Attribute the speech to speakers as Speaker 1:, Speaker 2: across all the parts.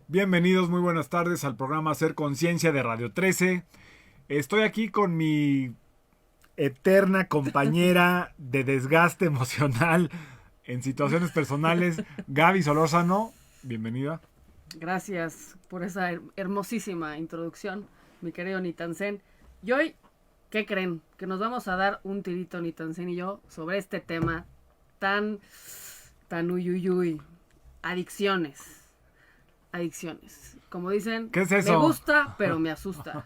Speaker 1: Bienvenidos, muy buenas tardes al programa Hacer Conciencia de Radio 13. Estoy aquí con mi eterna compañera de desgaste emocional en situaciones personales, Gaby Solórzano. Bienvenida.
Speaker 2: Gracias por esa hermosísima introducción, mi querido Nitansen. Y hoy, ¿qué creen? Que nos vamos a dar un tirito, Nitansen y yo, sobre este tema tan uyuyuy. Adicciones. Adicciones. Como dicen,
Speaker 1: ¿Qué es
Speaker 2: me
Speaker 1: eso?
Speaker 2: gusta, pero me asusta.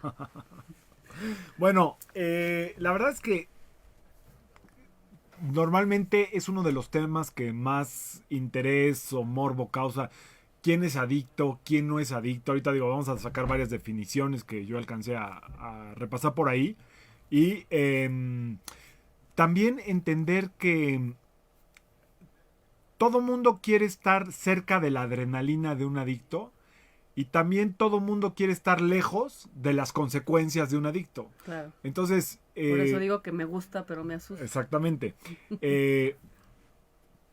Speaker 1: Bueno, la verdad es que normalmente es uno de los temas que más interés o morbo causa. ¿Quién es adicto? ¿Quién no es adicto? Ahorita digo, vamos a sacar varias definiciones que yo alcancé a repasar por ahí. Y también entender que todo mundo quiere estar cerca de la adrenalina de un adicto y también todo mundo quiere estar lejos de las consecuencias de un adicto.
Speaker 2: Claro.
Speaker 1: Entonces,
Speaker 2: Por eso digo que me gusta, pero me asusta.
Speaker 1: exactamente.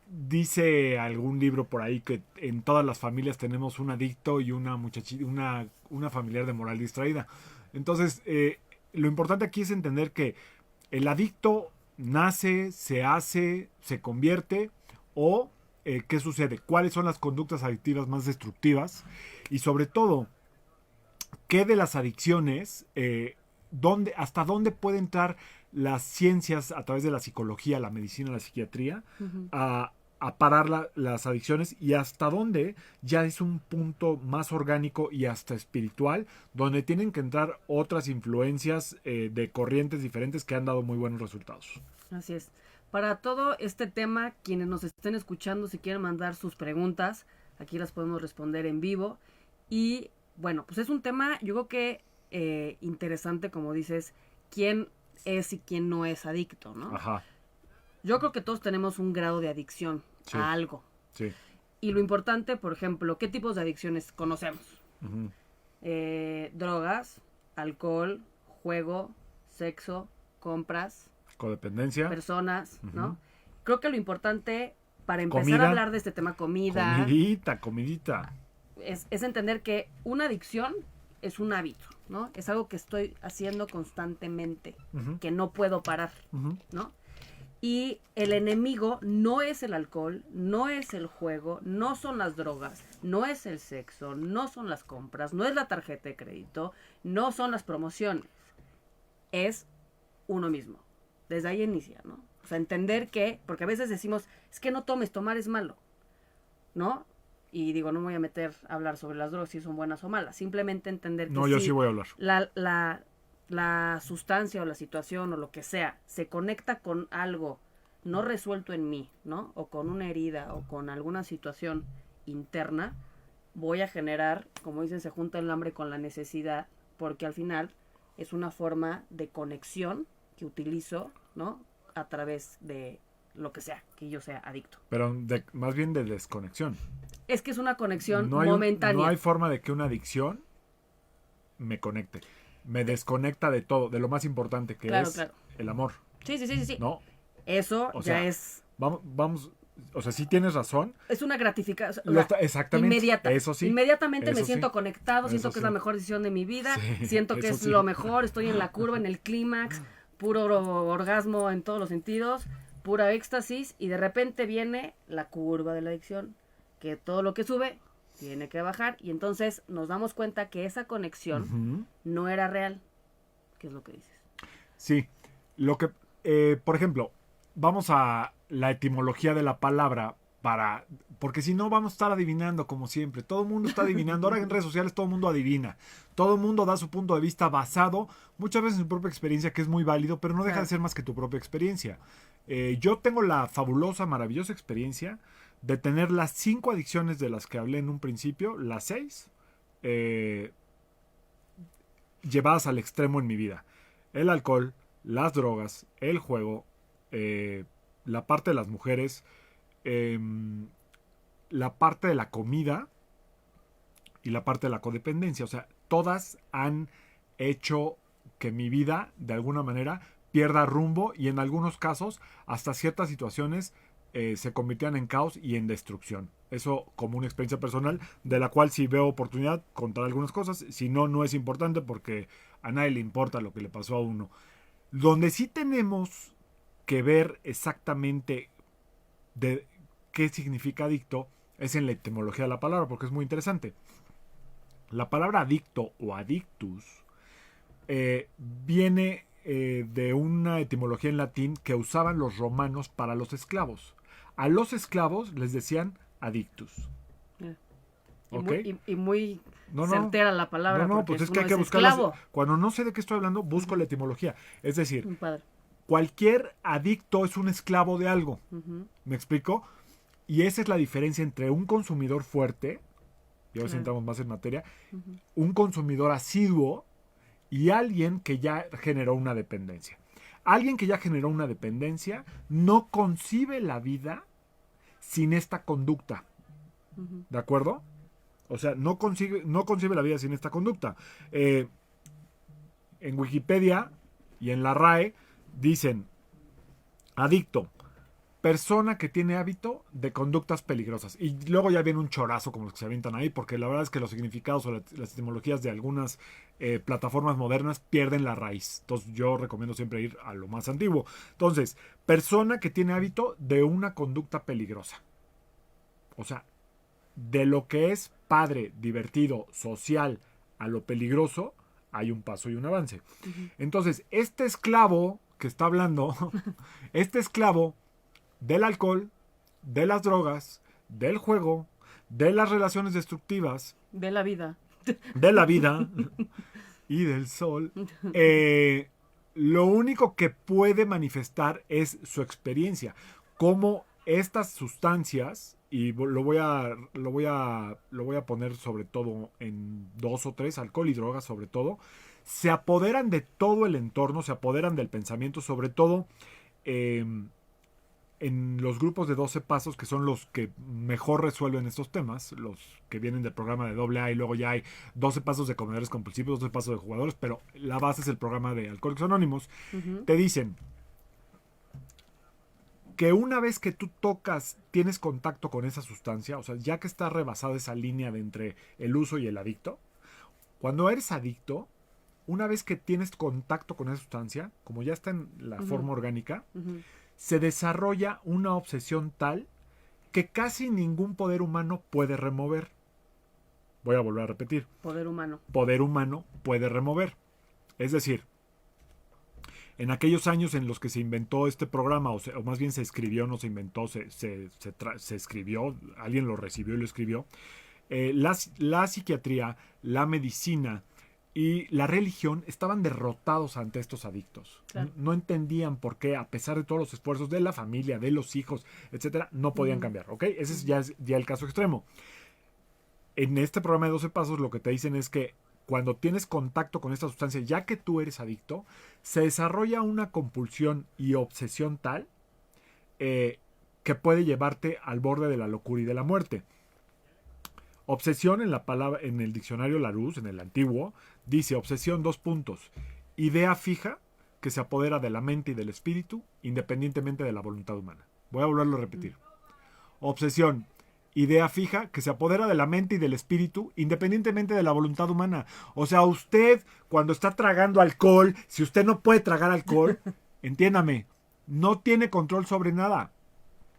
Speaker 1: Dice algún libro por ahí que en todas las familias tenemos un adicto y una muchachita, una familiar de moral distraída. Entonces, lo importante aquí es entender que el adicto nace, se hace, se convierte o qué sucede, cuáles son las conductas adictivas más destructivas y sobre todo, qué de las adicciones, hasta dónde puede entrar las ciencias a través de la psicología, la medicina, la psiquiatría,
Speaker 2: Ujú.
Speaker 1: a parar las adicciones y hasta dónde ya es un punto más orgánico y hasta espiritual, donde tienen que entrar otras influencias de corrientes diferentes que han dado muy buenos resultados.
Speaker 2: Así es. Para todo este tema, quienes nos estén escuchando, si quieren mandar sus preguntas, aquí las podemos responder en vivo. Y bueno, pues es un tema, yo creo que interesante, como dices, quién es y quién no es adicto, ¿no?
Speaker 1: Ajá,
Speaker 2: Yo creo que todos tenemos un grado de adicción
Speaker 1: sí,
Speaker 2: a algo.
Speaker 1: sí.
Speaker 2: Y lo importante, por ejemplo, ¿qué tipos de adicciones conocemos?
Speaker 1: Ujú.
Speaker 2: Drogas, alcohol, juego, sexo, compras,
Speaker 1: Codependencia,
Speaker 2: personas,
Speaker 1: ujú.
Speaker 2: ¿no? Creo que lo importante para empezar a
Speaker 1: Comida,
Speaker 2: hablar de este tema, comida,
Speaker 1: comidita.
Speaker 2: es entender que una adicción es un hábito, ¿no? Es algo que estoy haciendo constantemente,
Speaker 1: Ujú,
Speaker 2: que no puedo parar,
Speaker 1: ujú.
Speaker 2: ¿no? Y el enemigo no es el alcohol, no es el juego, no son las drogas, no es el sexo, no son las compras, no es la tarjeta de crédito, no son las promociones, es uno mismo. Desde ahí inicia, ¿no? O sea, entender que, porque a veces decimos, es que no tomes, tomar es malo, ¿no? Y digo, no me voy a meter a hablar sobre las drogas si son buenas o malas, simplemente entender que
Speaker 1: No, yo sí
Speaker 2: si
Speaker 1: voy a hablar.
Speaker 2: la sustancia o la situación o lo que sea se conecta con algo no resuelto en mí, ¿no? O con una herida o con alguna situación interna, voy a generar, como dicen, se junta el hambre con la necesidad, porque al final es una forma de conexión que utilizo, ¿no? A través de lo que sea, que yo sea adicto.
Speaker 1: Pero más bien de desconexión.
Speaker 2: Es que es una conexión
Speaker 1: No
Speaker 2: momentánea.
Speaker 1: hay forma de que una adicción me conecte. Me desconecta de todo, de lo más importante que
Speaker 2: Claro,
Speaker 1: es
Speaker 2: claro.
Speaker 1: el amor,
Speaker 2: Sí, sí, sí, sí, sí.
Speaker 1: ¿no?
Speaker 2: Eso
Speaker 1: O
Speaker 2: ya
Speaker 1: sea,
Speaker 2: es
Speaker 1: vamos, o sea, sí tienes razón.
Speaker 2: es una gratificación, o sea,
Speaker 1: Exactamente,
Speaker 2: inmediata.
Speaker 1: eso sí,
Speaker 2: Inmediatamente me
Speaker 1: eso sí,
Speaker 2: siento conectado, siento
Speaker 1: eso
Speaker 2: que es la
Speaker 1: sí,
Speaker 2: mejor decisión de mi vida,
Speaker 1: sí,
Speaker 2: siento que
Speaker 1: eso
Speaker 2: es lo
Speaker 1: sí.
Speaker 2: mejor, estoy en la curva, en el clímax, puro orgasmo en todos los sentidos, pura éxtasis, y de repente viene la curva de la adicción, que todo lo que sube tiene que bajar, y entonces nos damos cuenta que esa conexión
Speaker 1: Ujú.
Speaker 2: no era real, que es lo que dices.
Speaker 1: Sí, lo que, por ejemplo, vamos a la etimología de la palabra para, porque si no vamos a estar adivinando como siempre. Todo el mundo está adivinando. Ahora en redes sociales todo el mundo adivina. Todo el mundo da su punto de vista basado muchas veces en su propia experiencia, que es muy válido, pero no deja de
Speaker 2: Claro.
Speaker 1: ser más que tu propia experiencia. Yo tengo la fabulosa, maravillosa experiencia de tener las 5 adicciones de las que hablé en un principio, las 6, eh, llevadas al extremo en mi vida. El alcohol, las drogas, el juego, eh, la parte de las mujeres, eh, la parte de la comida y la parte de la codependencia. O sea, todas han hecho que mi vida, de alguna manera, pierda rumbo y en algunos casos, hasta ciertas situaciones, se convirtieran en caos y en destrucción. Eso como una experiencia personal, de la cual si veo oportunidad contar algunas cosas, si no, no es importante porque a nadie le importa lo que le pasó a uno. Donde sí tenemos que ver exactamente de qué significa adicto es en la etimología de la palabra, porque es muy interesante. La palabra adicto o adictus viene de una etimología en latín que usaban los romanos para los esclavos. A los esclavos les decían adictus. ¿Ok?
Speaker 2: Y muy
Speaker 1: No,
Speaker 2: certera la palabra.
Speaker 1: no,
Speaker 2: porque
Speaker 1: pues es que
Speaker 2: uno
Speaker 1: hay que
Speaker 2: es
Speaker 1: buscarlas.
Speaker 2: esclavo.
Speaker 1: Cuando no sé de qué estoy hablando, busco la etimología. Es decir,
Speaker 2: Muy padre.
Speaker 1: cualquier adicto es un esclavo de algo. ¿Me explico? Y esa es la diferencia entre un consumidor fuerte, y ahora sí entramos más en materia, un consumidor asiduo y alguien que ya generó una dependencia. Alguien que ya generó una dependencia no concibe la vida sin esta conducta. ¿De acuerdo? O sea, no concibe la vida sin esta conducta. En Wikipedia y en la RAE dicen adicto, persona que tiene hábito de conductas peligrosas. Y luego ya viene un chorazo como los que se avientan ahí, porque la verdad es que los significados o las etimologías de algunas plataformas modernas pierden la raíz. Entonces yo recomiendo siempre ir a lo más antiguo. Entonces, persona que tiene hábito de una conducta peligrosa. O sea, de lo que es padre, divertido, social, a lo peligroso, hay un paso y un avance. Entonces, este esclavo que está hablando, este esclavo del alcohol, de las drogas, del juego, de las relaciones destructivas,
Speaker 2: De la vida.
Speaker 1: de la vida y del sol, lo único que puede manifestar es su experiencia. Cómo estas sustancias, y lo voy a poner sobre todo en 2 o 3, alcohol y drogas sobre todo, se apoderan de todo el entorno, se apoderan del pensamiento, sobre todo en los grupos de 12 pasos, que son los que mejor resuelven estos temas, los que vienen del programa de AA, y luego ya hay 12 pasos de comedores compulsivos, 12 pasos de jugadores, pero la base es el programa de Alcohólicos Anónimos. Te dicen que una vez que tú tienes contacto con esa sustancia, o sea, ya que está rebasada esa línea de entre el uso y el adicto, cuando eres adicto, una vez que tienes contacto con esa sustancia, como ya está en la forma orgánica, se desarrolla una obsesión tal que casi ningún poder humano puede remover. Voy a volver a repetir.
Speaker 2: Poder humano.
Speaker 1: Poder humano puede remover. Es decir, en aquellos años en los que se inventó este programa, o más bien se escribió, no se inventó, se escribió, alguien lo recibió y lo escribió, la psiquiatría, la medicina y la religión estaban derrotados ante estos adictos. Claro. No entendían por qué, a pesar de todos los esfuerzos de la familia, de los hijos, etcétera, no podían cambiar. ¿Ok? Ese es ya el caso extremo. En este programa de 12 pasos lo que te dicen es que cuando tienes contacto con esta sustancia, ya que tú eres adicto, se desarrolla una compulsión y obsesión tal que puede llevarte al borde de la locura y de la muerte. Obsesión en el diccionario Larousse, en el antiguo, dice obsesión, 2 puntos. Idea fija que se apodera de la mente y del espíritu, independientemente de la voluntad humana. Voy a volverlo a repetir. Obsesión, idea fija que se apodera de la mente y del espíritu, independientemente de la voluntad humana. O sea, usted, cuando está tragando alcohol, si usted no puede tragar alcohol, entiéndame, no tiene control sobre nada.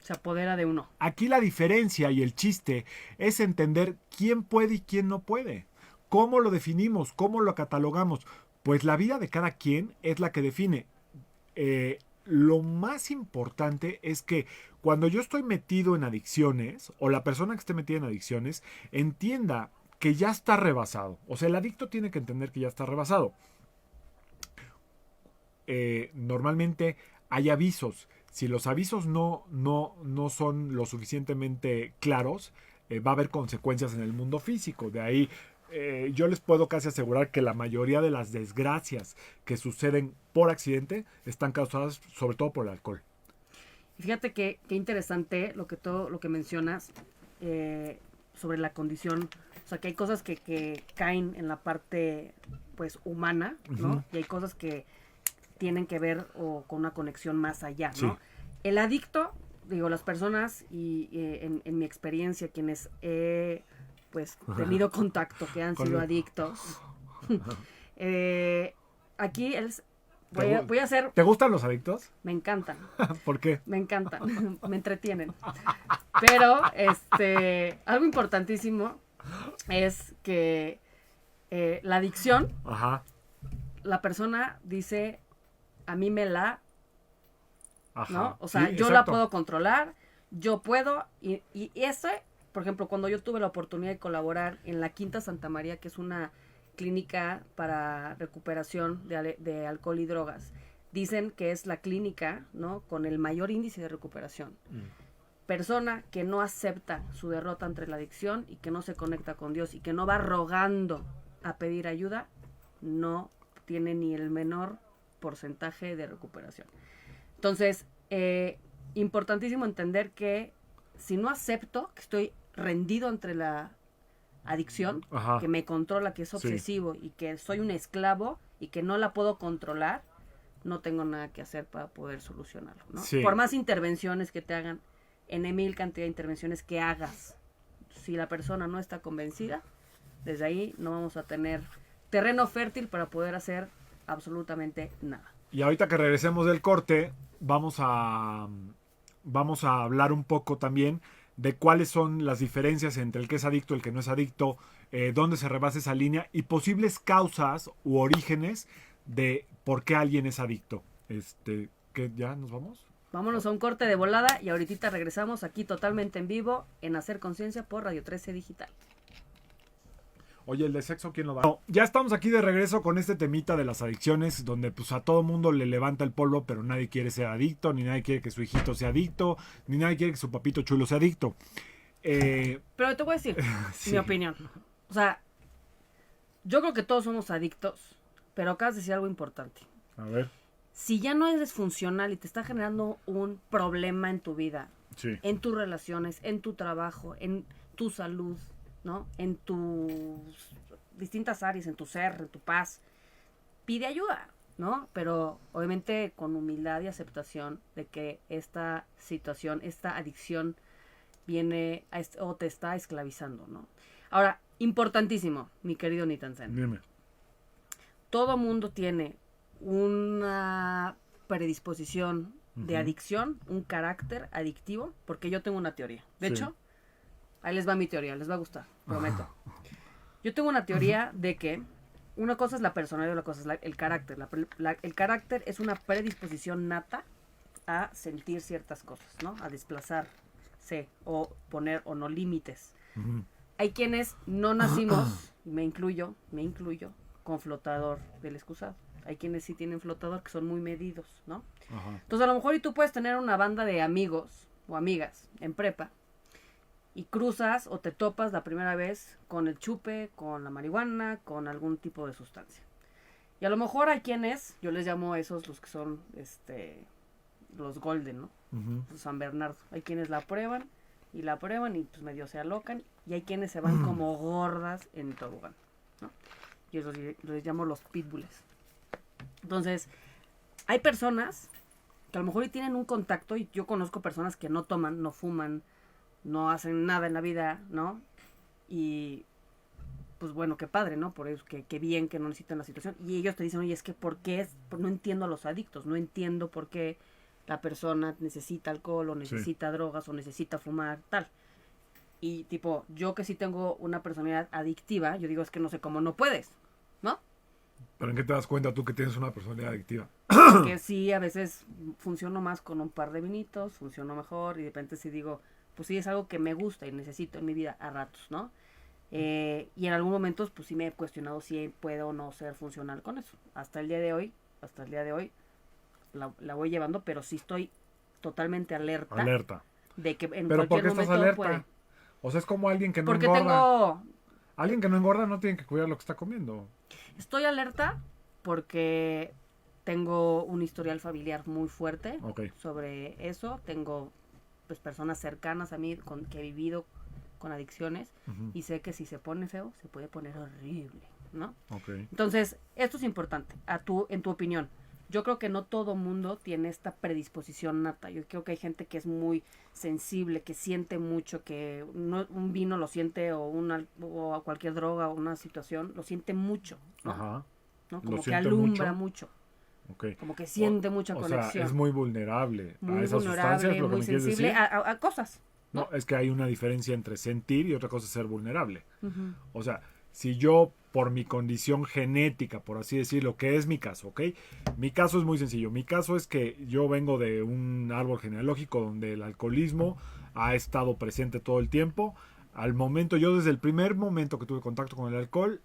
Speaker 2: Se apodera de uno.
Speaker 1: Aquí la diferencia y el chiste es entender quién puede y quién no puede. ¿Cómo lo definimos? ¿Cómo lo catalogamos? Pues la vida de cada quien es la que define. Lo más importante es que cuando yo estoy metido en adicciones, o la persona que esté metida en adicciones, entienda que ya está rebasado. O sea, el adicto tiene que entender que ya está rebasado. Normalmente hay avisos. Si los avisos no son lo suficientemente claros, va a haber consecuencias en el mundo físico. De ahí yo les puedo casi asegurar que la mayoría de las desgracias que suceden por accidente están causadas sobre todo por el alcohol.
Speaker 2: Fíjate qué interesante todo lo que mencionas sobre la condición. O sea, que hay cosas que caen en la parte pues humana, ¿no? Y hay cosas que tienen que ver con una conexión más allá, ¿no? Sí. El adicto, digo, las personas y en mi experiencia, quienes he pues tenido contacto, que han sido adictos, aquí voy a hacer...
Speaker 1: ¿Te gustan los adictos?
Speaker 2: Me encantan.
Speaker 1: ¿Por qué?
Speaker 2: Me encantan, me entretienen. Pero, algo importantísimo es que la adicción,
Speaker 1: Ajá.
Speaker 2: la persona dice, a mí me la,
Speaker 1: Ajá.
Speaker 2: ¿no? O sea,
Speaker 1: Sí,
Speaker 2: yo la
Speaker 1: exacto.
Speaker 2: puedo controlar, yo puedo, y ese, por ejemplo, cuando yo tuve la oportunidad de colaborar en la Quinta Santa María, que es una clínica para recuperación de alcohol y drogas, dicen que es la clínica, ¿no?, con el mayor índice de recuperación. Persona que no acepta su derrota ante la adicción y que no se conecta con Dios y que no va rogando a pedir ayuda, no tiene ni el menor porcentaje de recuperación. Entonces, importantísimo entender que si no acepto que estoy rendido ante la adicción,
Speaker 1: Ajá.
Speaker 2: que me controla, que es obsesivo y que soy un esclavo y que no la puedo controlar, no tengo nada que hacer para poder solucionarlo, ¿no?
Speaker 1: Sí.
Speaker 2: Por más intervenciones que te hagan, en mil cantidad de intervenciones que hagas, si la persona no está convencida, desde ahí no vamos a tener terreno fértil para poder hacer absolutamente nada.
Speaker 1: Y ahorita que regresemos del corte, vamos a hablar un poco también de cuáles son las diferencias entre el que es adicto y el que no es adicto, dónde se rebasa esa línea y posibles causas u orígenes de por qué alguien es adicto. ¿Qué, ya nos vamos?
Speaker 2: Vámonos a un corte de volada y ahorita regresamos aquí totalmente en vivo en Hacer Conciencia por Radio 13 Digital.
Speaker 1: Oye, ¿el de sexo quién lo va? No, ya estamos aquí de regreso con este temita de las adicciones, donde pues a todo mundo le levanta el polvo, pero nadie quiere ser adicto, ni nadie quiere que su hijito sea adicto, ni nadie quiere que su papito chulo sea adicto.
Speaker 2: Pero te voy a decir
Speaker 1: Sí.
Speaker 2: mi opinión. O sea, yo creo que todos somos adictos, pero acabas de decir algo importante.
Speaker 1: A ver.
Speaker 2: Si ya no eres funcional y te está generando un problema en tu vida,
Speaker 1: Sí.
Speaker 2: en tus relaciones, en tu trabajo, en tu salud, ¿no? En tus distintas áreas, en tu ser, en tu paz, pide ayuda, ¿no? Pero obviamente con humildad y aceptación de que esta situación, esta adicción viene o te está esclavizando, ¿no? Ahora, importantísimo, mi querido Nitansen.
Speaker 1: Dime.
Speaker 2: Todo mundo tiene una predisposición de adicción, un carácter adictivo, porque yo tengo una teoría. De hecho, ahí les va mi teoría, les va a gustar, prometo. Yo tengo una teoría de que una cosa es la personalidad y otra cosa es el carácter. El carácter es una predisposición nata a sentir ciertas cosas, ¿no? A desplazarse o poner o no límites. Hay quienes no nacimos, me incluyo, con flotador del excusado. Hay quienes sí tienen flotador que son muy medidos, ¿no?
Speaker 1: Ajá.
Speaker 2: Entonces a lo mejor y tú puedes tener una banda de amigos o amigas en prepa y cruzas o te topas la primera vez con el chupe, con la marihuana, con algún tipo de sustancia. Y a lo mejor hay quienes, yo les llamo a esos los que son los golden, ¿no? Los San Bernardo. Hay quienes la prueban y pues medio se alocan y hay quienes se van como gordas en tobogán, ¿no? Y esos les llamo los pitbulls. Entonces, hay personas que a lo mejor y tienen un contacto, y yo conozco personas que no toman, no fuman, no hacen nada en la vida, ¿no? Y pues bueno, qué padre, ¿no? Por eso, qué bien que no necesitan la situación. Y ellos te dicen, oye, es que no entiendo a los adictos, no entiendo por qué la persona necesita alcohol o necesita drogas o necesita fumar, tal. Y tipo, yo que sí tengo una personalidad adictiva, yo digo, es que no sé cómo no puedes, ¿no?
Speaker 1: ¿Pero en qué te das cuenta tú que tienes una personalidad adictiva?
Speaker 2: Porque sí, a veces funciono más con un par de vinitos, funciono mejor y de repente sí digo, pues sí es algo que me gusta y necesito en mi vida a ratos, ¿no? Y en algún momento pues sí me he cuestionado si puedo o no ser funcional con eso. Hasta el día de hoy la voy llevando, pero sí estoy totalmente alerta. De que en
Speaker 1: ¿Pero por
Speaker 2: cualquier
Speaker 1: qué estás
Speaker 2: momento
Speaker 1: alerta?
Speaker 2: puede.
Speaker 1: O sea, es como alguien que no
Speaker 2: Porque
Speaker 1: engorda. Alguien que no engorda no tiene que cuidar lo que está comiendo.
Speaker 2: Estoy alerta porque tengo un historial familiar muy fuerte sobre eso. Tengo pues personas cercanas a mí que he vivido con adicciones y sé que si se pone feo, se puede poner horrible, ¿no? Entonces, esto es importante, en tu opinión. Yo creo que no todo mundo tiene esta predisposición nata. Yo creo que hay gente que es muy sensible, que siente mucho, que un vino lo siente o cualquier droga o una situación lo siente mucho, ¿no?
Speaker 1: Ajá.
Speaker 2: ¿No?
Speaker 1: ¿Lo
Speaker 2: Como que
Speaker 1: siente
Speaker 2: alumbra
Speaker 1: mucho?
Speaker 2: mucho,
Speaker 1: Ok.
Speaker 2: como que siente mucha
Speaker 1: O
Speaker 2: conexión.
Speaker 1: sea, es muy vulnerable a
Speaker 2: Muy
Speaker 1: esas sustancias,
Speaker 2: vulnerable,
Speaker 1: lo que
Speaker 2: muy
Speaker 1: me quieres
Speaker 2: sensible
Speaker 1: decir.
Speaker 2: a cosas, ¿no?
Speaker 1: No, es que hay una diferencia entre sentir y otra cosa es ser vulnerable.
Speaker 2: Ujú.
Speaker 1: O sea, si yo, por mi condición genética, por así decirlo, que es mi caso, ¿ok? Mi caso es muy sencillo. Mi caso es que yo vengo de un árbol genealógico donde el alcoholismo ha estado presente todo el tiempo. Al momento, yo desde el primer momento que tuve contacto con el alcohol,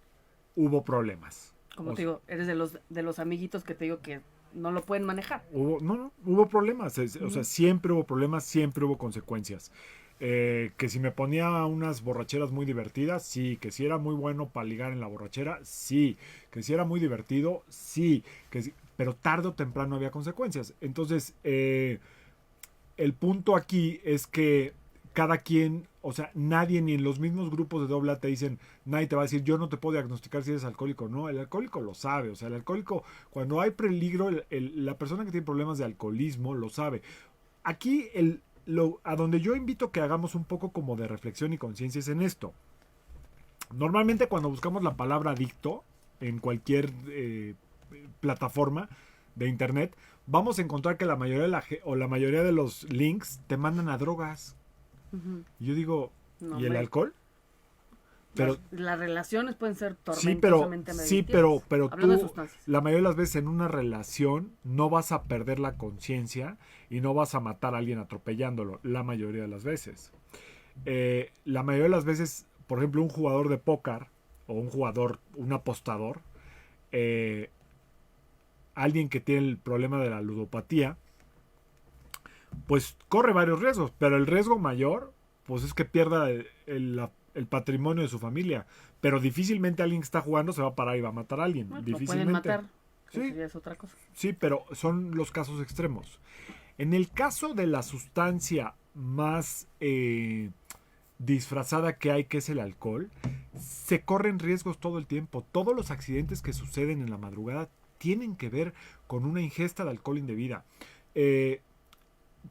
Speaker 1: hubo problemas.
Speaker 2: Como
Speaker 1: O
Speaker 2: te
Speaker 1: sea,
Speaker 2: digo, eres de los amiguitos que te digo que no lo pueden manejar.
Speaker 1: hubo problemas. O sea,
Speaker 2: Ujú.
Speaker 1: siempre hubo problemas, siempre hubo consecuencias. Que si me ponía unas borracheras muy divertidas, sí. Que si era muy bueno para ligar en la borrachera, sí. Que si era muy divertido, sí. Pero tarde o temprano había consecuencias. Entonces, el punto aquí es que cada quien, o sea, nadie ni en los mismos grupos de doble A te dicen, nadie te va a decir, yo no te puedo diagnosticar si eres alcohólico. No, el alcohólico lo sabe. O sea, el alcohólico, cuando hay peligro, la persona que tiene problemas de alcoholismo lo sabe. Aquí a donde yo invito que hagamos un poco como de reflexión y conciencia es en esto. Normalmente cuando buscamos la palabra adicto en cualquier plataforma de internet, vamos a encontrar que la mayoría de los links te mandan a drogas.
Speaker 2: Ujú.
Speaker 1: Y yo digo,
Speaker 2: No,
Speaker 1: ¿y el
Speaker 2: hombre,
Speaker 1: alcohol? Pero
Speaker 2: las relaciones pueden ser
Speaker 1: sí,
Speaker 2: tormentosamente adictivas.
Speaker 1: pero
Speaker 2: Hablando de
Speaker 1: tú,
Speaker 2: sustancias.
Speaker 1: la mayoría de las veces en una relación no vas a perder la conciencia y no vas a matar a alguien atropellándolo, la mayoría de las veces. La mayoría de las veces, por ejemplo, un jugador de póker o un apostador, eh, alguien que tiene el problema de la ludopatía, pues corre varios riesgos, pero el riesgo mayor, pues es que pierda el patrimonio de su familia. Pero difícilmente alguien que está jugando se va a parar y va a matar a alguien.
Speaker 2: Bueno, lo pueden
Speaker 1: Difícilmente.
Speaker 2: matar. Eso
Speaker 1: Sí,
Speaker 2: ya es otra cosa.
Speaker 1: sí, pero son los casos extremos. En el caso de la sustancia más disfrazada que hay, que es el alcohol, se corren riesgos todo el tiempo. Todos los accidentes que suceden en la madrugada tienen que ver con una ingesta de alcohol indebida. Eh,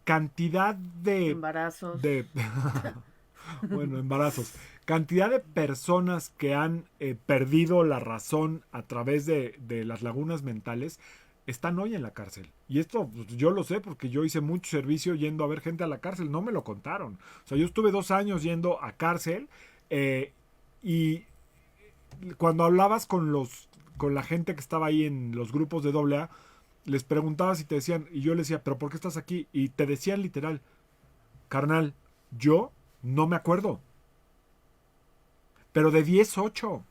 Speaker 1: cantidad
Speaker 2: Embarazos.
Speaker 1: de bueno, embarazos. Cantidad de personas que han perdido la razón a través de las lagunas mentales están hoy en la cárcel. Y esto pues, yo lo sé porque yo hice mucho servicio yendo a ver gente a la cárcel. No me lo contaron. O sea, yo estuve 2 años yendo a cárcel y cuando hablabas con la gente que estaba ahí en los grupos de AA, les preguntabas y te decían, y yo les decía, ¿pero por qué estás aquí? Y te decían literal, carnal, yo no me acuerdo. Pero de 10, 8.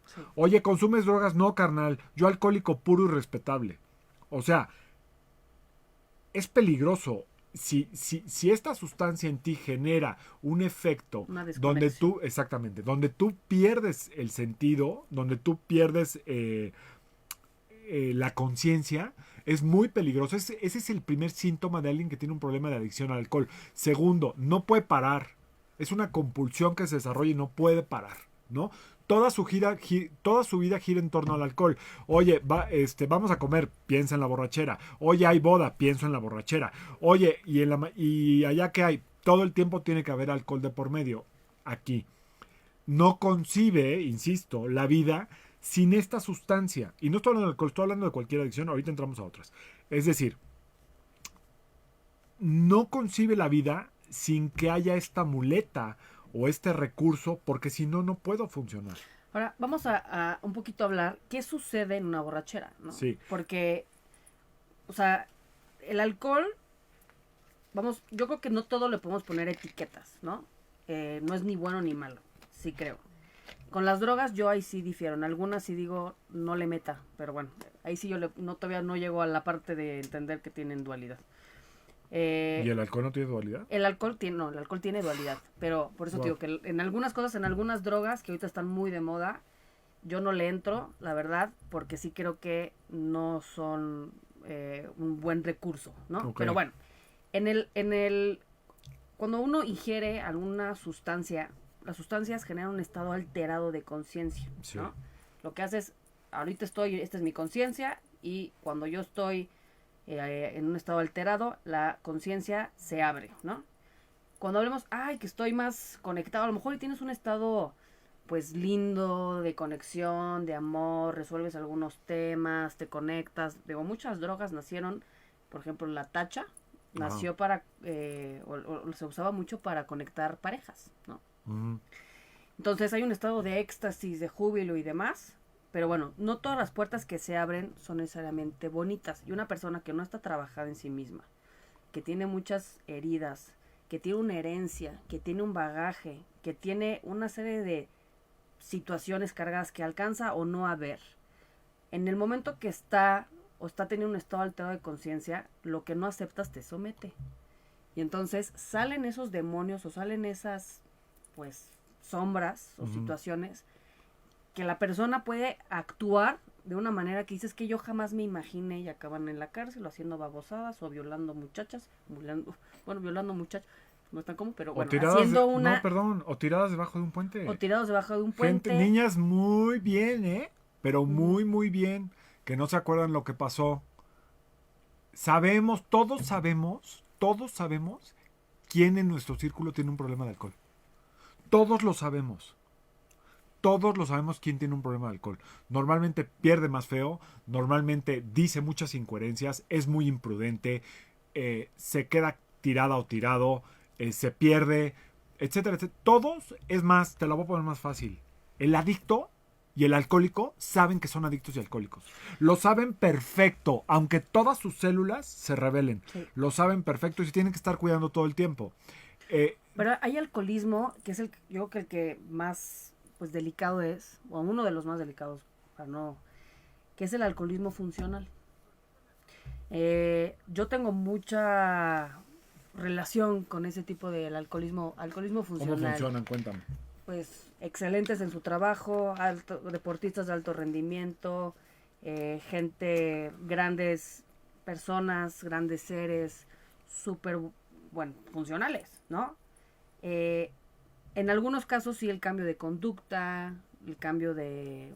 Speaker 2: Sí.
Speaker 1: Oye, ¿consumes drogas? No, carnal. Yo alcohólico puro y respetable. O sea, es peligroso. Si esta sustancia en ti genera un efecto
Speaker 2: Una
Speaker 1: donde
Speaker 2: desconexión.
Speaker 1: tú, exactamente, donde tú pierdes el sentido, donde tú pierdes la conciencia, es muy peligroso. Ese es el primer síntoma de alguien que tiene un problema de adicción al alcohol. Segundo, no puede parar. Es una compulsión que se desarrolla y no puede parar, ¿no? Toda su vida gira en torno al alcohol. Oye, vamos a comer, piensa en la borrachera. Oye, hay boda, pienso en la borrachera. Oye, y allá que hay, todo el tiempo tiene que haber alcohol de por medio. Aquí. No concibe, insisto, la vida sin esta sustancia. Y no estoy hablando de alcohol, estoy hablando de cualquier adicción. Ahorita entramos a otras. Es decir, no concibe la vida sin que haya esta muleta o este recurso, porque si no, no puedo funcionar.
Speaker 2: Ahora, vamos a un poquito hablar qué sucede en una borrachera, ¿no?
Speaker 1: Sí.
Speaker 2: Porque, o sea, el alcohol, vamos, yo creo que no todo le podemos poner etiquetas, ¿no? No es ni bueno ni malo, sí creo. Con las drogas yo ahí sí difiero, en algunas sí digo no le meta, pero bueno, ahí sí yo todavía no llego a la parte de entender que tienen dualidad.
Speaker 1: ¿Y el alcohol no tiene dualidad?
Speaker 2: El alcohol tiene dualidad, pero por eso te digo que en algunas cosas, en algunas drogas que ahorita están muy de moda, yo no le entro, la verdad, porque sí creo que no son un buen recurso, ¿no?
Speaker 1: Ok.
Speaker 2: Pero bueno, cuando uno ingiere alguna sustancia, las sustancias generan un estado alterado de conciencia,
Speaker 1: Sí.
Speaker 2: ¿no? Lo que hace es, ahorita esta es mi conciencia, y cuando yo estoy en un estado alterado, la conciencia se abre, ¿no? Cuando hablemos, ay, que estoy más conectado, a lo mejor y tienes un estado pues lindo, de conexión, de amor, resuelves algunos temas, te conectas. Digo, muchas drogas nacieron, por ejemplo, la tacha nació para, o se usaba mucho para conectar parejas, ¿no?
Speaker 1: Ujú.
Speaker 2: Entonces hay un estado de éxtasis, de júbilo y demás. Pero bueno, no todas las puertas que se abren son necesariamente bonitas. Y una persona que no está trabajada en sí misma, que tiene muchas heridas, que tiene una herencia, que tiene un bagaje, que tiene una serie de situaciones cargadas que alcanza o no a ver. En el momento que está o está teniendo un estado alterado de conciencia, lo que no aceptas te somete. Y entonces salen esos demonios o salen esas, pues, sombras o situaciones que la persona puede actuar de una manera que dices que yo jamás me imaginé y acaban en la cárcel o haciendo babosadas o violando muchachas, violando muchachos, no están como, pero bueno, haciendo una...
Speaker 1: No, perdón, o tiradas debajo de un puente.
Speaker 2: O tirados debajo de un
Speaker 1: Gente,
Speaker 2: puente.
Speaker 1: niñas muy bien, ¿eh? Pero muy, muy bien, que no se acuerdan lo que pasó. Sabemos, todos sabemos quién en nuestro círculo tiene un problema de alcohol. Todos lo sabemos. Todos lo sabemos quién tiene un problema de alcohol. Normalmente pierde más feo, normalmente dice muchas incoherencias, es muy imprudente, se queda tirada o tirado, se pierde, etcétera, etcétera. Todos, es más, te la voy a poner más fácil. El adicto y el alcohólico saben que son adictos y alcohólicos. Lo saben perfecto, aunque todas sus células se rebelen. Sí. Lo saben perfecto y se tienen que estar cuidando todo el tiempo.
Speaker 2: Pero hay alcoholismo, que es yo creo que el que más pues delicado es, o uno de los más delicados, para no, que es el alcoholismo funcional. Yo tengo mucha relación con ese tipo del alcoholismo funcional.
Speaker 1: ¿Cómo funcionan? Cuéntame.
Speaker 2: Pues excelentes en su trabajo, deportistas de alto rendimiento, gente, grandes personas, grandes seres, súper, bueno, funcionales, ¿no? En algunos casos sí el cambio de conducta, el cambio de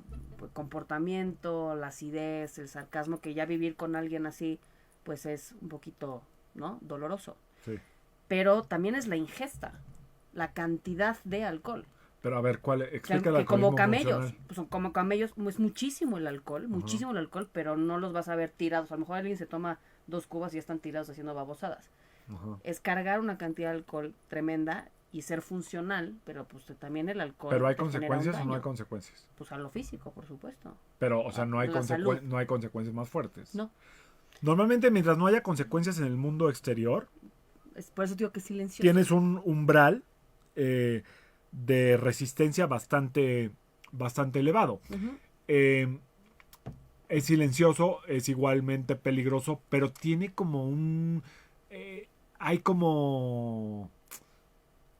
Speaker 2: comportamiento, la acidez, el sarcasmo, que ya vivir con alguien así, pues es un poquito, ¿no? Doloroso.
Speaker 1: Sí.
Speaker 2: Pero también es la ingesta, la cantidad de alcohol.
Speaker 1: Pero a ver, explica el
Speaker 2: que
Speaker 1: alcoholismo
Speaker 2: como camellos,
Speaker 1: funcional.
Speaker 2: pues como camellos, es muchísimo el alcohol, pero no los vas a ver tirados. A lo mejor alguien se toma 2 cubas y ya están tirados haciendo babosadas. Es cargar una cantidad de alcohol tremenda y ser funcional, pero pues también el alcohol.
Speaker 1: ¿Pero hay consecuencias o no hay consecuencias?
Speaker 2: Pues a lo físico, por supuesto.
Speaker 1: Pero, o sea, no hay consecuencias más fuertes.
Speaker 2: No.
Speaker 1: Normalmente, mientras no haya consecuencias en el mundo exterior,
Speaker 2: por eso digo que es silencioso.
Speaker 1: Tienes un umbral de resistencia bastante elevado. Es silencioso, es igualmente peligroso, pero tiene como hay como,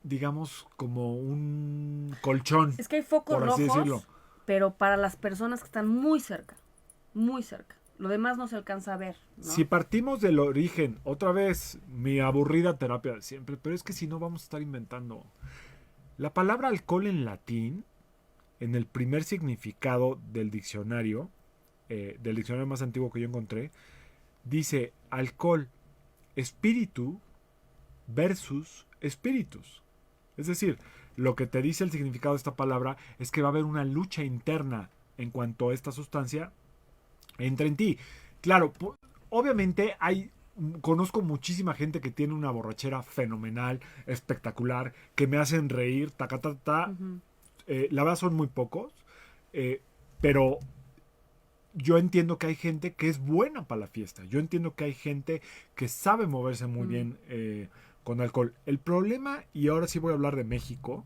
Speaker 1: digamos, como un colchón.
Speaker 2: Es que hay focos
Speaker 1: por así
Speaker 2: rojos,
Speaker 1: decirlo.
Speaker 2: Pero para las personas que están muy cerca, muy cerca. Lo demás no se alcanza a ver, ¿no?
Speaker 1: Si partimos del origen, otra vez, mi aburrida terapia de siempre, pero es que si no vamos a estar inventando. La palabra alcohol en latín, en el primer significado del diccionario más antiguo que yo encontré, dice alcohol, espíritu versus espíritus. Es decir, lo que te dice el significado de esta palabra es que va a haber una lucha interna en cuanto a esta sustancia entra en ti. Claro, obviamente conozco muchísima gente que tiene una borrachera fenomenal, espectacular, que me hacen reír, la verdad son muy pocos, pero yo entiendo que hay gente que es buena para la fiesta. Yo entiendo que hay gente que sabe moverse muy bien con alcohol. El problema, y ahora sí voy a hablar de México,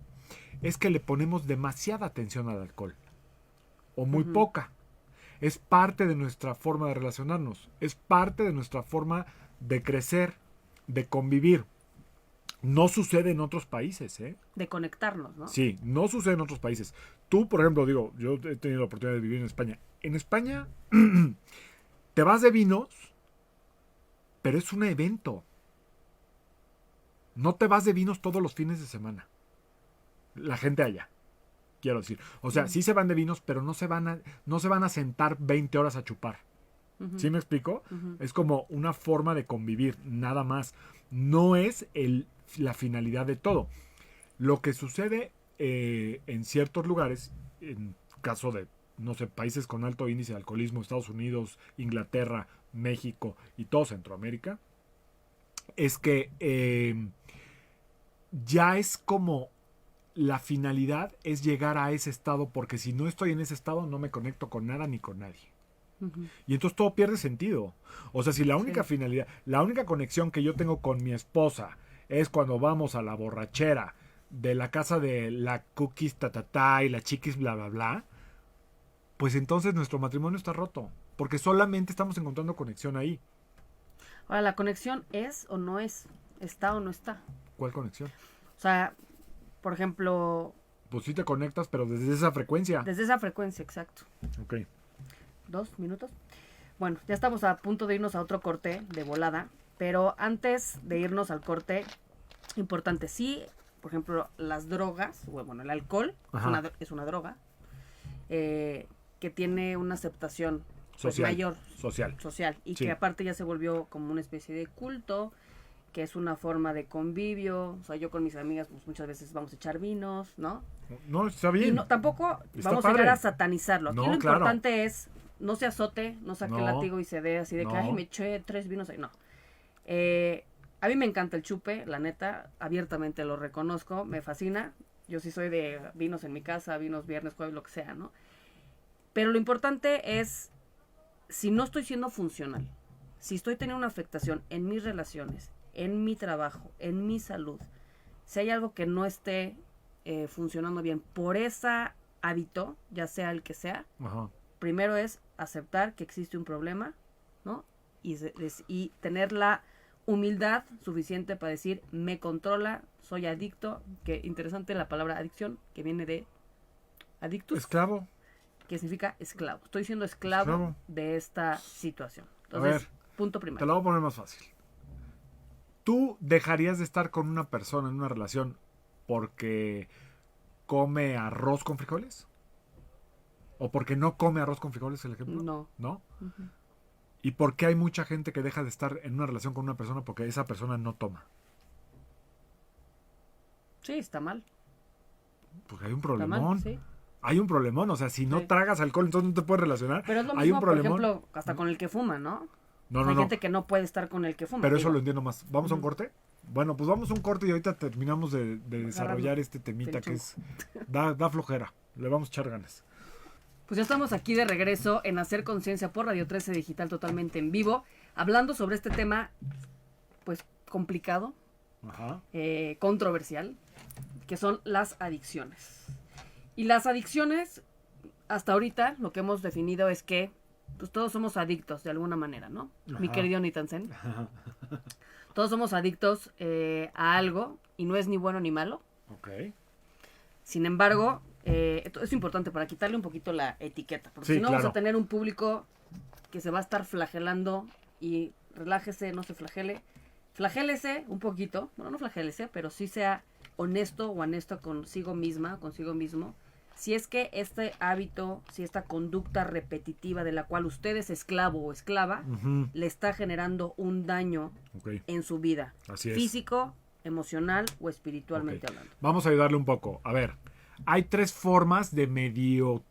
Speaker 1: es que le ponemos demasiada atención al alcohol. O muy poca. Es parte de nuestra forma de relacionarnos. Es parte de nuestra forma de crecer, de convivir. No sucede en otros países, ¿eh?
Speaker 2: De conectarnos, ¿no?
Speaker 1: Sí, no sucede en otros países. Tú, por ejemplo, yo he tenido la oportunidad de vivir en España. En España te vas de vinos, pero es un evento. No te vas de vinos todos los fines de semana. La gente allá. Quiero decir. O sea, sí se van de vinos, pero no se van a sentar 20 horas a chupar.
Speaker 2: Ujú.
Speaker 1: ¿Sí me explico?
Speaker 2: Ujú.
Speaker 1: Es como una forma de convivir, nada más. No es la finalidad de todo. Lo que sucede en ciertos lugares, en caso de, no sé, países con alto índice de alcoholismo, Estados Unidos, Inglaterra, México y todo Centroamérica, es que ya es como la finalidad es llegar a ese estado, porque si no estoy en ese estado no me conecto con nada ni con nadie.
Speaker 2: Ujú.
Speaker 1: Y entonces todo pierde sentido. O sea, si la única
Speaker 2: Sí.
Speaker 1: finalidad, la única conexión que yo tengo con mi esposa es cuando vamos a la borrachera de la casa de la cookies tatatá y la chiquis bla bla bla, pues entonces nuestro matrimonio está roto. Porque solamente estamos encontrando conexión ahí.
Speaker 2: Ahora, la conexión es o no es, está o no está.
Speaker 1: ¿Cuál conexión?
Speaker 2: O sea, por ejemplo,
Speaker 1: Pues sí te conectas, pero desde esa frecuencia.
Speaker 2: desde esa frecuencia, exacto.
Speaker 1: Ok.
Speaker 2: 2 minutos. Bueno, ya estamos a punto de irnos a otro corte de volada, pero antes de irnos al corte, importante, sí, por ejemplo, las drogas, bueno, el alcohol
Speaker 1: Ajá.
Speaker 2: es una droga que tiene una aceptación pues,
Speaker 1: Social.
Speaker 2: mayor
Speaker 1: Social.
Speaker 2: social y
Speaker 1: Sí.
Speaker 2: que aparte ya se volvió como una especie de culto, que es una forma de convivio. O sea, yo con mis amigas pues muchas veces vamos a echar vinos, ¿no?
Speaker 1: No, está
Speaker 2: Y
Speaker 1: bien.
Speaker 2: no, tampoco
Speaker 1: Está
Speaker 2: vamos a
Speaker 1: padre.
Speaker 2: llegar a satanizarlo. Aquí
Speaker 1: No,
Speaker 2: lo
Speaker 1: claro.
Speaker 2: importante es no se azote, no saque el
Speaker 1: No.
Speaker 2: látigo y se dé así de que,
Speaker 1: No.
Speaker 2: ay, me eché 3 vinos ahí. No. A mí me encanta el chupe, la neta, abiertamente lo reconozco, me fascina. Yo sí soy de vinos en mi casa, vinos viernes, jueves, lo que sea, ¿no? Pero lo importante es, si no estoy siendo funcional, si estoy teniendo una afectación en mis relaciones, en mi trabajo, en mi salud, si hay algo que no esté funcionando bien por ese hábito, ya sea el que sea,
Speaker 1: Ajá.
Speaker 2: primero es aceptar que existe un problema, ¿no? Y tener la humildad suficiente para decir, me controla, soy adicto, que interesante la palabra adicción, que viene de adictus,
Speaker 1: Esclavo.
Speaker 2: que significa esclavo. Estoy siendo esclavo de esta situación. Entonces,
Speaker 1: ver,
Speaker 2: punto
Speaker 1: Te
Speaker 2: primero.
Speaker 1: lo voy a poner más fácil. ¿Tú dejarías de estar con una persona en una relación porque come arroz con frijoles? ¿O porque no come arroz con frijoles, el ejemplo?
Speaker 2: No.
Speaker 1: ¿No?
Speaker 2: Ujú.
Speaker 1: ¿Y por qué hay mucha gente que deja de estar en una relación con una persona porque esa persona no toma?
Speaker 2: Sí, está mal.
Speaker 1: Porque hay un
Speaker 2: Está mal,
Speaker 1: problemón.
Speaker 2: sí.
Speaker 1: Hay un problemón. O sea, si no
Speaker 2: Sí.
Speaker 1: tragas alcohol, entonces no te puedes relacionar.
Speaker 2: Pero es lo
Speaker 1: Hay un
Speaker 2: mismo, por
Speaker 1: problemón.
Speaker 2: ejemplo, hasta con el que fuma, ¿no?
Speaker 1: No,
Speaker 2: O sea,
Speaker 1: no,
Speaker 2: hay
Speaker 1: no.
Speaker 2: gente que no puede estar con el que fuma.
Speaker 1: Pero eso
Speaker 2: digo.
Speaker 1: lo entiendo más. ¿Vamos a un
Speaker 2: Ujú.
Speaker 1: corte? Bueno, pues vamos a un corte y ahorita terminamos de desarrollar este temita que es... Da flojera. Le vamos a echar ganas.
Speaker 2: Pues ya estamos aquí de regreso en Hacer Conciencia por Radio 13 Digital totalmente en vivo, hablando sobre este tema, pues complicado,
Speaker 1: Ajá.
Speaker 2: controversial, que son las adicciones. Y las adicciones, hasta ahorita, lo que hemos definido es que pues, todos somos adictos de alguna manera, ¿no?
Speaker 1: Ajá.
Speaker 2: Mi querido Nitansen. Todos somos adictos a algo y no es ni bueno ni malo.
Speaker 1: Ok.
Speaker 2: Sin embargo, esto es importante para quitarle un poquito la etiqueta, porque
Speaker 1: Sí,
Speaker 2: si no vamos
Speaker 1: claro.
Speaker 2: a tener un público que se va a estar flagelando y relájese, no se flagele. Flagélese un poquito, bueno, no flagélese, pero sí sea honesto o honesta consigo misma, consigo mismo. Si es que este hábito, si esta conducta repetitiva de la cual usted es esclavo o esclava,
Speaker 1: Ujú.
Speaker 2: le está generando un daño
Speaker 1: Ok.
Speaker 2: en su vida,
Speaker 1: Así es.
Speaker 2: físico, emocional o espiritualmente
Speaker 1: Ok.
Speaker 2: hablando.
Speaker 1: Vamos a ayudarle un poco. A ver, hay 3 formas de medio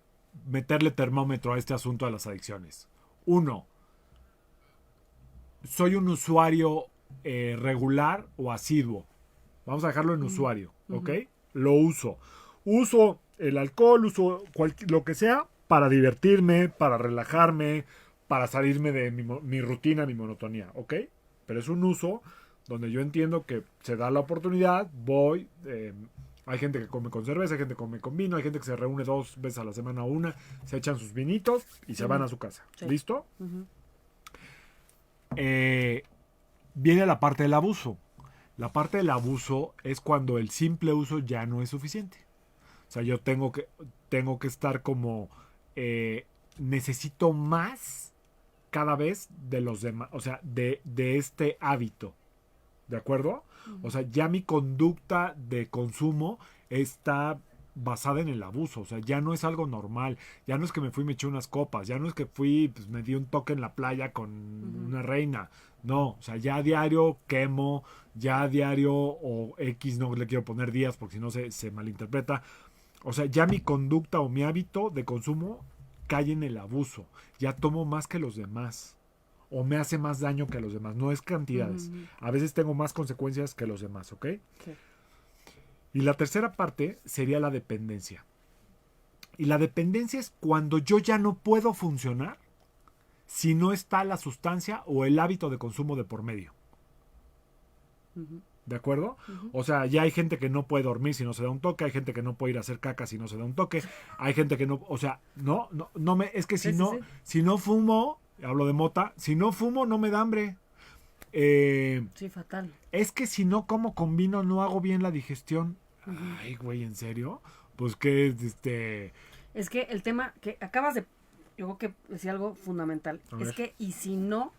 Speaker 1: meterle termómetro a este asunto de las adicciones. 1, soy un usuario regular o asiduo. Vamos a dejarlo en usuario, ¿ok? Lo uso. Uso el alcohol, uso lo que sea para divertirme, para relajarme, para salirme de mi rutina, mi monotonía, ¿ok? Pero es un uso donde yo entiendo que se da la oportunidad, voy, hay gente que come con cerveza, hay gente que come con vino, hay gente que se reúne 2 veces a la semana o una, se echan sus vinitos y se van a su casa.
Speaker 2: Sí.
Speaker 1: ¿Listo?
Speaker 2: Ujú.
Speaker 1: Viene la parte del abuso. La parte del abuso es cuando el simple uso ya no es suficiente. O sea, yo tengo que estar como necesito más cada vez de los demás, o sea, de este hábito. ¿De acuerdo? O sea, ya mi conducta de consumo está basada en el abuso, o sea, ya no es algo normal, ya no es que me fui y me eché unas copas, ya no es que fui, pues me di un toque en la playa con una reina, no, o sea, ya a diario quemo, ya a diario o X, no le quiero poner días porque si no se malinterpreta, o sea, ya mi conducta o mi hábito de consumo cae en el abuso, ya tomo más que los demás. O me hace más daño que a los demás. No es cantidades. A veces tengo más consecuencias que los demás, ¿ok?
Speaker 2: Sí.
Speaker 1: Y la tercera parte sería la dependencia. Y la dependencia es cuando yo ya no puedo funcionar si no está la sustancia o el hábito de consumo de por medio. ¿De acuerdo? O sea, ya hay gente que no puede dormir si no se da un toque, hay gente que no puede ir a hacer caca si no se da un toque, hay gente que no, o sea, no me, es que si si no fumo, hablo de mota, si no fumo no me da hambre.
Speaker 2: Sí, fatal.
Speaker 1: Es que si no como con vino no hago bien la digestión. Ay, güey, ¿en serio? Pues que
Speaker 2: Es que el tema que acabas de, yo creo que decía algo fundamental. Es que, y si no,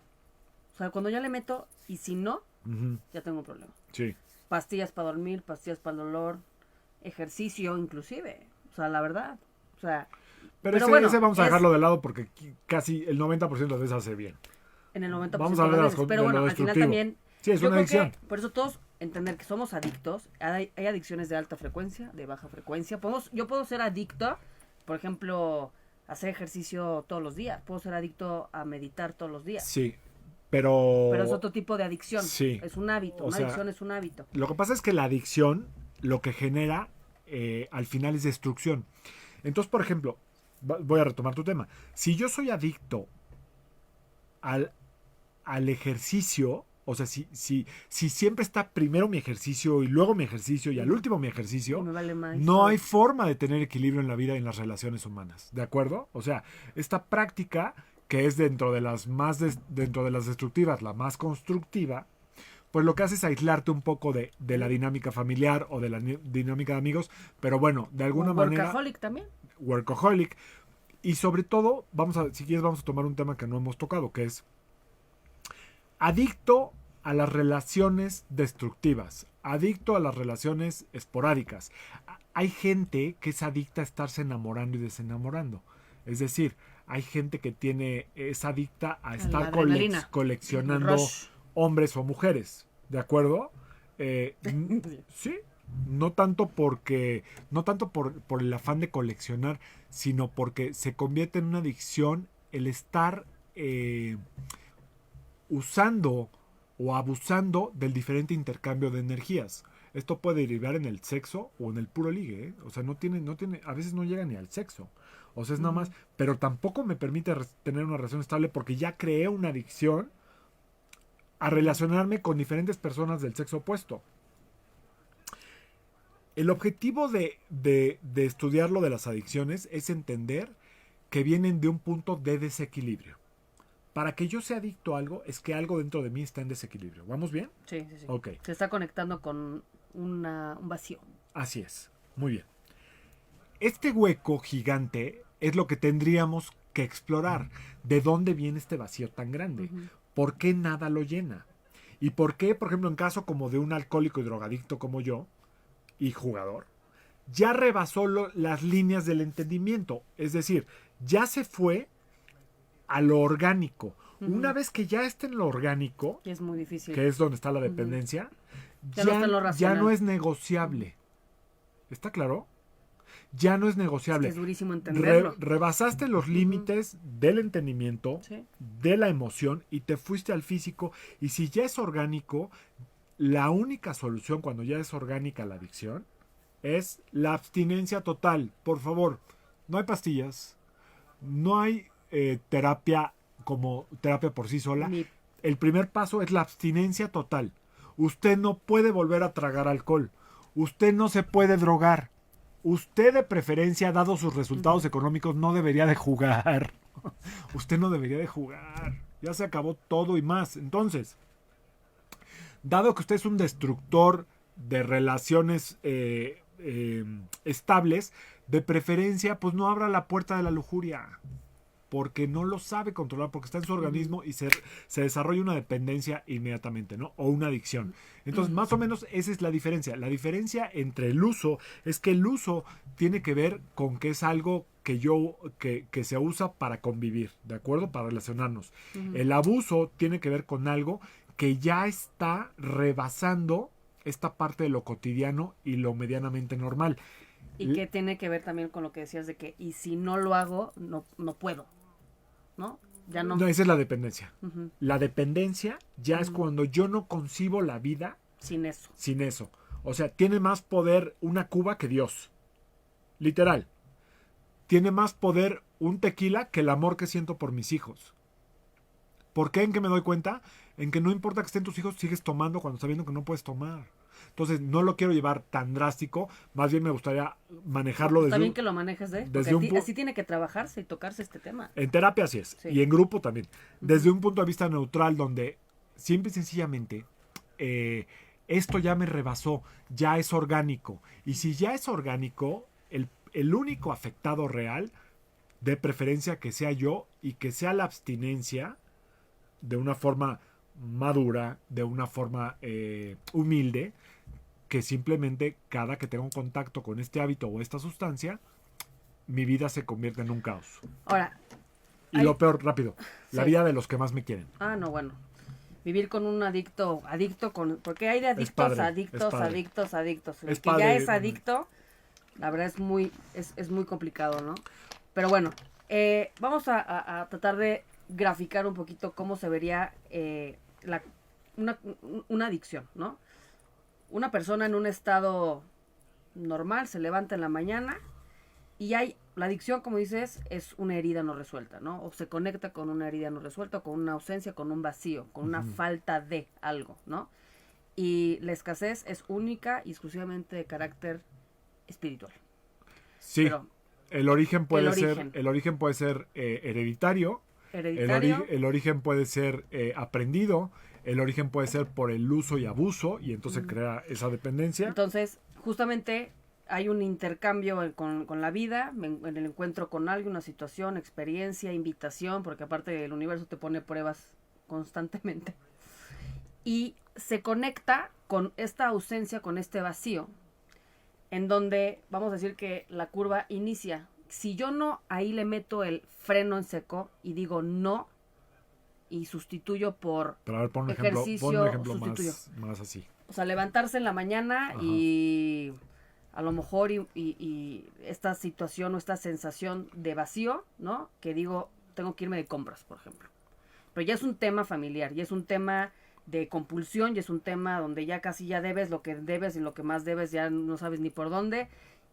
Speaker 2: o sea, cuando ya le meto, y si no, ya tengo un problema.
Speaker 1: Sí.
Speaker 2: Pastillas para dormir, pastillas para el dolor, ejercicio inclusive. O sea, la verdad. O sea,
Speaker 1: pero
Speaker 2: bueno,
Speaker 1: ese vamos a dejarlo de lado porque casi el 90% de veces hace bien.
Speaker 2: En el 90%
Speaker 1: vamos a hablar
Speaker 2: de las veces. Pero bueno, al final también.
Speaker 1: Sí, es una adicción.
Speaker 2: Por eso todos entender que somos adictos. Hay adicciones de alta frecuencia, de baja frecuencia. Yo puedo ser adicto, por ejemplo, a hacer ejercicio todos los días. Puedo ser adicto a meditar todos los días.
Speaker 1: Sí, pero
Speaker 2: es otro tipo de adicción.
Speaker 1: Sí.
Speaker 2: Es un hábito. Una adicción es un hábito.
Speaker 1: Lo que pasa es que la adicción lo que genera al final es destrucción. Entonces, por ejemplo, voy a retomar tu tema. Si yo soy adicto al ejercicio, o sea, si siempre está primero mi ejercicio y luego mi ejercicio y al último mi ejercicio, no hay forma de tener equilibrio en la vida y en las relaciones humanas, ¿de acuerdo? O sea, esta práctica que es dentro de las destructivas, la más constructiva, pues lo que hace es aislarte un poco de la dinámica familiar o de la dinámica de amigos, pero bueno, de alguna manera...
Speaker 2: Workaholic también.
Speaker 1: Workaholic. Y sobre todo, si quieres vamos a tomar un tema que no hemos tocado, que es adicto a las relaciones destructivas, adicto a las relaciones esporádicas. Hay gente que es adicta a estarse enamorando y desenamorando. Es decir, hay gente que es adicta a estar coleccionando hombres o mujeres. ¿De acuerdo? Sí. No tanto por el afán de coleccionar, sino porque se convierte en una adicción el estar usando o abusando del diferente intercambio de energías. Esto puede derivar en el sexo o en el puro ligue, ¿eh? O sea, no tiene, a veces no llega ni al sexo. O sea, es nada más, pero tampoco me permite tener una relación estable porque ya creé una adicción a relacionarme con diferentes personas del sexo opuesto. El objetivo de estudiar lo de las adicciones es entender que vienen de un punto de desequilibrio. Para que yo sea adicto a algo, es que algo dentro de mí está en desequilibrio. ¿Vamos bien?
Speaker 2: Sí.
Speaker 1: Okay.
Speaker 2: Se está conectando con un vacío.
Speaker 1: Así es. Muy bien. Este hueco gigante es lo que tendríamos que explorar. ¿De dónde viene este vacío tan grande? ¿Por qué nada lo llena? ¿Y por qué, por ejemplo, en caso como de un alcohólico y drogadicto como yo, y jugador, ya rebasó las líneas del entendimiento? Es decir, ya se fue a lo orgánico. Una vez que ya está en lo orgánico,
Speaker 2: que es muy difícil,
Speaker 1: que es donde está la dependencia,
Speaker 2: ya
Speaker 1: no es negociable. ¿Está claro? Ya no es negociable.
Speaker 2: Es durísimo entenderlo.
Speaker 1: Rebasaste los límites del entendimiento, de la emoción, y te fuiste al físico. Y si ya es orgánico, la única solución cuando ya es orgánica la adicción es la abstinencia total. Por favor, no hay pastillas, no hay terapia como terapia por sí sola. El primer paso es la abstinencia total. Usted no puede volver a tragar alcohol. Usted no se puede drogar. Usted, de preferencia, dado sus resultados económicos, no debería de jugar. Usted no debería de jugar. Ya se acabó todo y más. Entonces, dado que usted es un destructor de relaciones estables, de preferencia, pues no abra la puerta de la lujuria. porque no lo sabe controlar, porque está en su organismo y se desarrolla una dependencia inmediatamente, ¿no? O una adicción. Entonces, más o menos esa es la diferencia. La diferencia entre el uso es que el uso tiene que ver con que es algo que se usa para convivir, ¿de acuerdo? Para relacionarnos. El abuso tiene que ver con algo que ya está rebasando esta parte de lo cotidiano y lo medianamente normal.
Speaker 2: Y que tiene que ver también con lo que decías de que, y si no lo hago, no puedo, ¿no? Ya no.
Speaker 1: No, esa es la dependencia. La dependencia ya es cuando yo no concibo la vida
Speaker 2: sin eso.
Speaker 1: Sin eso. O sea, tiene más poder una cuba que Dios. Literal. Tiene más poder un tequila que el amor que siento por mis hijos. ¿Por qué? ¿En qué me doy cuenta? En que no importa que estén tus hijos, sigues tomando cuando estás viendo que no puedes tomar. Entonces, no lo quiero llevar tan drástico. Más bien me gustaría manejarlo
Speaker 2: desde también que lo manejes así tiene que trabajarse y tocarse este tema.
Speaker 1: En terapia así es. Sí. Y en grupo también. Desde un punto de vista neutral, donde simple y sencillamente esto ya me rebasó, ya es orgánico. Y si ya es orgánico, el único afectado real, de preferencia que sea yo y que sea la abstinencia de una forma madura, de una forma humilde, que simplemente cada que tengo un contacto con este hábito o esta sustancia, mi vida se convierte en un caos.
Speaker 2: Ahora.
Speaker 1: Y lo peor, rápido, sí. La vida de los que más me quieren.
Speaker 2: Ah, no, bueno. Vivir con un adicto porque hay de adictos, adictos. El que ya es adicto, la verdad es muy complicado, ¿no? Pero bueno, vamos a tratar de graficar un poquito cómo se vería una adicción, ¿no? Una persona en un estado normal se levanta en la mañana y la adicción, como dices, es una herida no resuelta, ¿no? O se conecta con una herida no resuelta, con una ausencia, con un vacío, con una falta de algo, ¿no? Y la escasez es única y exclusivamente de carácter espiritual.
Speaker 1: Sí, pero el origen puede ser hereditario. El origen puede ser aprendido. El origen puede ser por el uso y abuso y entonces crea esa dependencia.
Speaker 2: Entonces, justamente hay un intercambio con la vida, en el encuentro con alguien, una situación, experiencia, invitación, porque aparte el universo te pone pruebas constantemente. Y se conecta con esta ausencia, con este vacío, en donde vamos a decir que la curva inicia. Si yo no ahí le meto el freno en seco y digo no, y sustituyo por ejercicio,
Speaker 1: pon un ejemplo más así.
Speaker 2: O sea, levantarse en la mañana y a lo mejor y esta situación o esta sensación de vacío, ¿no? Que digo, tengo que irme de compras, por ejemplo. Pero ya es un tema familiar, ya es un tema de compulsión, ya es un tema donde ya casi ya debes lo que debes y lo que más debes ya no sabes ni por dónde.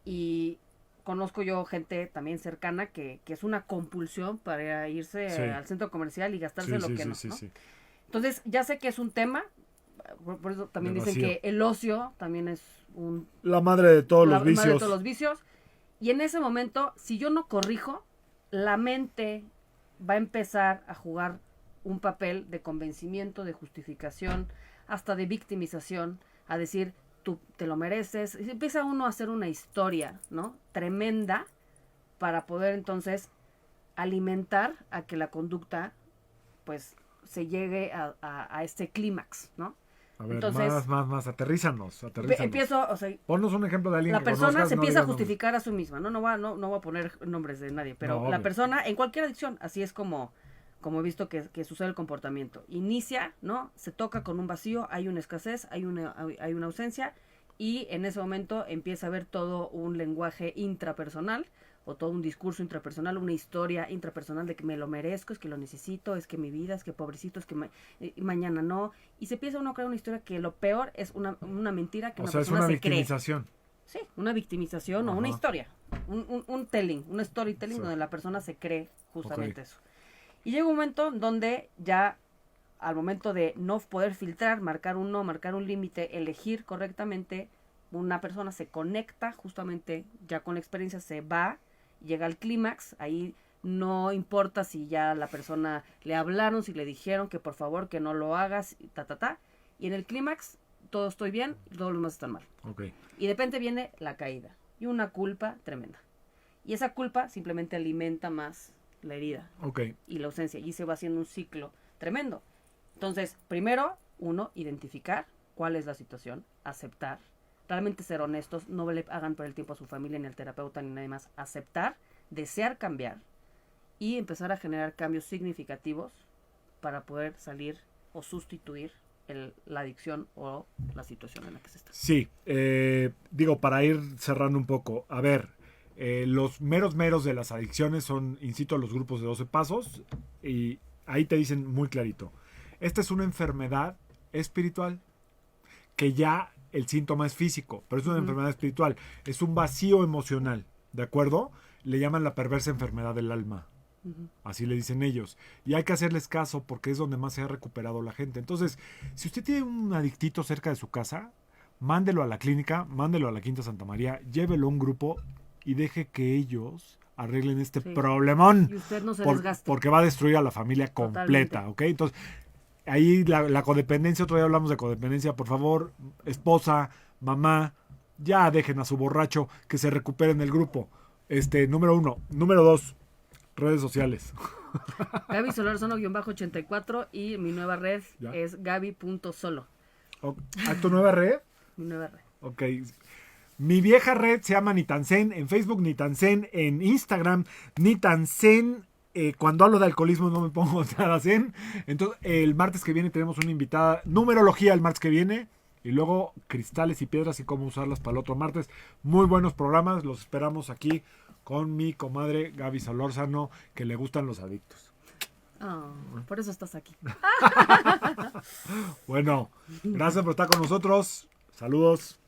Speaker 2: Y conozco yo gente también cercana que es una compulsión para irse al centro comercial y gastarse lo que no. Entonces, ya sé que es un tema, por eso también dicen que el ocio también es
Speaker 1: la madre de todos los vicios.
Speaker 2: Madre de todos los vicios. Y en ese momento, si yo no corrijo, la mente va a empezar a jugar un papel de convencimiento, de justificación, hasta de victimización, a decir, tú te lo mereces. Y empieza uno a hacer una historia, ¿no? Tremenda para poder entonces alimentar a que la conducta, pues, se llegue a este clímax, ¿no?
Speaker 1: A ver, entonces, más, aterrízanos.
Speaker 2: Empiezo, o sea,
Speaker 1: ponnos un ejemplo de alguien
Speaker 2: que conozcas. La persona se empieza a justificar a sí misma, ¿no? No voy a poner nombres de nadie, pero la persona, en cualquier adicción, así es como he visto que sucede el comportamiento. Inicia, ¿no? Se toca con un vacío, hay una escasez, hay una ausencia, y en ese momento empieza a haber todo un lenguaje intrapersonal, o todo un discurso intrapersonal, una historia intrapersonal de que me lo merezco, es que lo necesito, es que mi vida, es que pobrecito, es que mañana no. Y se empieza uno a crear una historia que lo peor es una mentira que una persona se cree. O sea, es una victimización. Sí, una victimización o una historia. Un telling, un storytelling donde la persona se cree justamente eso. Y llega un momento donde ya al momento de no poder filtrar, marcar un no, marcar un límite, elegir correctamente, una persona se conecta justamente ya con la experiencia, se va, llega al clímax, ahí no importa si ya la persona le hablaron, si le dijeron que por favor que no lo hagas, y en el clímax todo estoy bien, todos los demás están mal. Y de repente viene la caída y una culpa tremenda. Y esa culpa simplemente alimenta más la herida
Speaker 1: Ok.
Speaker 2: y la ausencia. Y se va haciendo un ciclo tremendo. Entonces, primero, identificar cuál es la situación, aceptar, realmente ser honestos, no le hagan perder el tiempo a su familia, ni al terapeuta, ni nadie más. Aceptar, desear cambiar y empezar a generar cambios significativos para poder salir o sustituir la adicción o la situación en la que se está.
Speaker 1: Sí, digo, para ir cerrando un poco, a ver, los meros de las adicciones son, incito a los grupos de 12 pasos, y ahí te dicen muy clarito, esta es una enfermedad espiritual, que ya el síntoma es físico, pero es una enfermedad espiritual, es un vacío emocional, ¿de acuerdo? Le llaman la perversa enfermedad del alma. Así le dicen ellos. Y hay que hacerles caso porque es donde más se ha recuperado la gente. Entonces, si usted tiene un adictito cerca de su casa, mándelo a la clínica, mándelo a la Quinta Santa María, llévelo a un grupo y deje que ellos arreglen este problemón.
Speaker 2: Y usted no se desgaste.
Speaker 1: Porque va a destruir a la familia completa, ¿ok? Entonces, ahí la codependencia, otro día hablamos de codependencia, por favor, esposa, mamá, ya dejen a su borracho que se recupere en el grupo. Número 1. Número 2. Redes sociales.
Speaker 2: Gaby Solorzano-84 y mi nueva red es gaby.solo.
Speaker 1: ¿A tu nueva red?
Speaker 2: Mi nueva red.
Speaker 1: Ok. Mi vieja red se llama Nitansen. En Facebook Nitansen. En Instagram Nitansen. Cuando hablo de alcoholismo no me pongo nada zen. Entonces el martes que viene tenemos una invitada. Numerología el martes que viene. Y luego cristales y piedras y cómo usarlas para el otro martes. Muy buenos programas. Los esperamos aquí con mi comadre Gaby Solórzano, que le gustan los adictos.
Speaker 2: Por eso estás aquí.
Speaker 1: Bueno, gracias por estar con nosotros. Saludos.